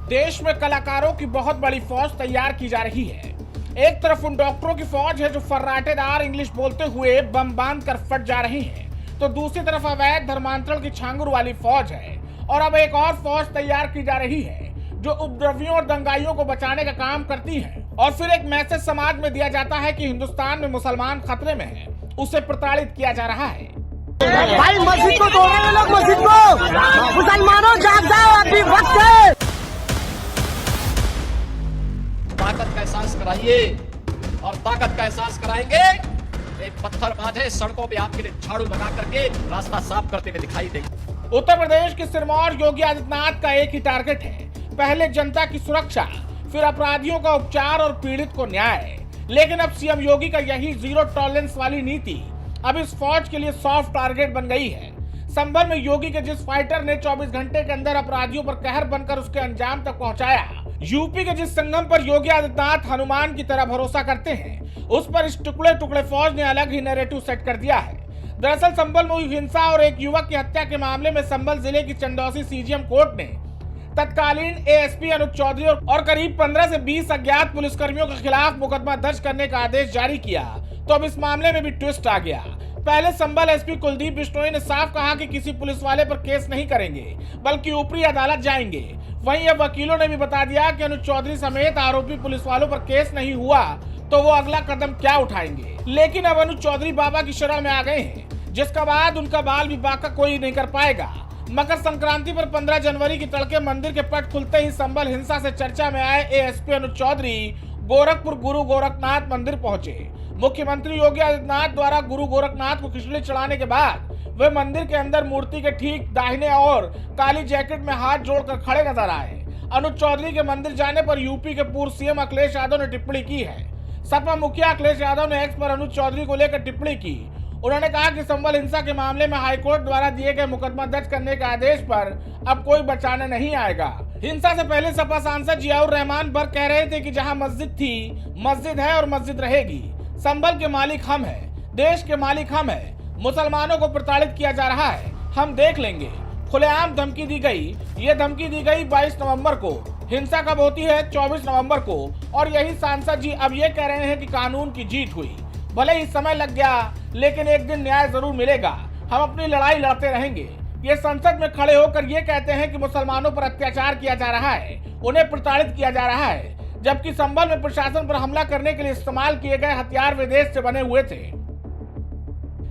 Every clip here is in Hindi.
देश में कलाकारों की बहुत बड़ी फौज तैयार की जा रही है। एक तरफ उन डॉक्टरों की फौज है जो फर्राटेदार इंग्लिश बोलते हुए बम बांध कर फट जा रही हैं, तो दूसरी तरफ अवैध धर्मांतरण की छांगुर वाली फौज है। और अब एक और फौज तैयार की जा रही है जो उपद्रवियों और दंगाइयों को बचाने का काम करती है। और फिर एक मैसेज समाज में दिया जाता है कि हिंदुस्तान में मुसलमान खतरे में है, उसे प्रताड़ित किया जा रहा है। भाई मस्जिद को तोड़ रहे लोग, मस्जिद को। मुसलमानों जाग जाओ, अभी वक्त है। ताकत का एहसास कराइए और ताकत का एहसास कराएंगे। एक पत्थर बांधे सड़कों पे आपके लिए झाड़ू लगा करके रास्ता साफ करते हुए दिखाई देंगे। उत्तर प्रदेश के सिरमौर योगी आदित्यनाथ का एक ही टारगेट है, पहले जनता की सुरक्षा, फिर अपराधियों का उपचार और पीड़ित को न्याय। लेकिन अब सीएम योगी का यही जीरो टॉलरेंस वाली नीति अब इस फौज के लिए सॉफ्ट टारगेट बन गई है। संभल में योगी के जिस फाइटर ने 24 घंटे के अंदर अपराधियों पर कहर बनकर उसके अंजाम तक पहुंचाया, यूपी के जिस संगम पर योगी आदित्यनाथ हनुमान की तरह भरोसा करते हैं, उस पर इस टुकड़े टुकड़े फौज ने अलग ही नैरेटिव सेट कर दिया है। दरअसल संभल में हुई हिंसा और एक युवक की हत्या के मामले में संभल जिले की चंदौसी सीजीएम कोर्ट ने तत्कालीन एएसपी अनुज चौधरी और करीब 15 से 20 अज्ञात पुलिसकर्मियों के खिलाफ मुकदमा दर्ज करने का आदेश जारी किया। तो अब इस मामले में भी ट्विस्ट आ गया। पहले संभल एसपी कुलदीप बिश्नोई ने साफ कहा कि किसी पुलिस वाले पर केस नहीं करेंगे, बल्कि ऊपरी अदालत जाएंगे। वहीं अब वकीलों ने भी बता दिया कि अनुज चौधरी समेत आरोपी पुलिस वालों पर केस नहीं हुआ तो वो अगला कदम क्या उठाएंगे। लेकिन अब अनुज चौधरी बाबा की शरण में आ गए हैं, जिसका बाद उनका बाल भी बाका कोई नहीं कर पाएगा। मकर संक्रांति पर 15 जनवरी की तड़के मंदिर के पट खुलते ही संभल हिंसा से चर्चा में आए एएसपी अनुज चौधरी गोरखपुर गुरु गोरखनाथ मंदिर पहुंचे। मुख्यमंत्री योगी आदित्यनाथ द्वारा गुरु गोरखनाथ को खिचड़ी चढ़ाने के बाद वे मंदिर के अंदर मूर्ति के ठीक दाहिने और काली जैकेट में हाथ जोड़कर खड़े नजर आए। अनुज चौधरी के मंदिर जाने पर यूपी के पूर्व सीएम अखिलेश यादव ने टिप्पणी की है। सपा मुखिया अखिलेश यादव ने एक्स पर अनुज चौधरी को लेकर टिप्पणी की। उन्होंने कहा कि संभल हिंसा के मामले में हाईकोर्ट द्वारा दिए गए मुकदमा दर्ज करने के आदेश पर अब कोई बचाने नहीं आएगा। हिंसा से पहले सपा सांसद जियाउर रहमान बर्क कह रहे थे कि जहां मस्जिद थी, मस्जिद है और मस्जिद रहेगी। संभल के मालिक हम हैं, देश के मालिक हम हैं। मुसलमानों को प्रताड़ित किया जा रहा है, हम देख लेंगे। खुलेआम धमकी दी गई। ये धमकी दी गई 22 नवंबर को। हिंसा कब होती है? 24 नवंबर को। और यही सांसद जी अब ये कह रहे हैं कि कानून की जीत हुई। भले ही समय लग गया, लेकिन एक दिन न्याय जरूर मिलेगा। हम अपनी लड़ाई लड़ते रहेंगे। ये संसद में खड़े होकर ये कहते हैं कि मुसलमानों पर अत्याचार किया जा रहा है, उन्हें प्रताड़ित किया जा रहा है, जबकि संभल में प्रशासन पर हमला करने के लिए इस्तेमाल किए गए हथियार विदेश से बने हुए थे।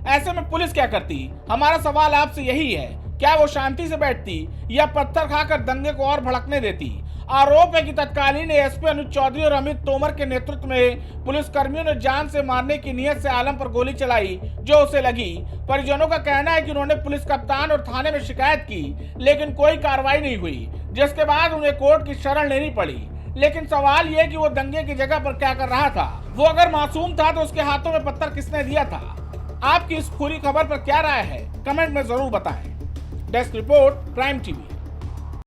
ऐसे में पुलिस क्या करती? हमारा सवाल आपसे यही है, क्या वो शांति से बैठती या पत्थर खाकर दंगे को और भड़कने देती? आरोप है कि तत्कालीन एएसपी अनुज चौधरी और अमित तोमर के नेतृत्व में पुलिसकर्मियों ने जान से मारने की नीयत से आलम पर गोली चलाई जो उसे लगी। परिजनों का कहना है कि उन्होंने पुलिस कप्तान और थाने में शिकायत की, लेकिन कोई कार्रवाई नहीं हुई, जिसके बाद उन्हें कोर्ट की शरण लेनी पड़ी। लेकिन सवाल यह कि वो दंगे की जगह पर क्या कर रहा था? वो अगर मासूम था तो उसके हाथों में पत्थर किसने दिया था? आपकी इस पूरी खबर पर क्या राय है? कमेंट में जरूर बताएं। Desk report, crime TV.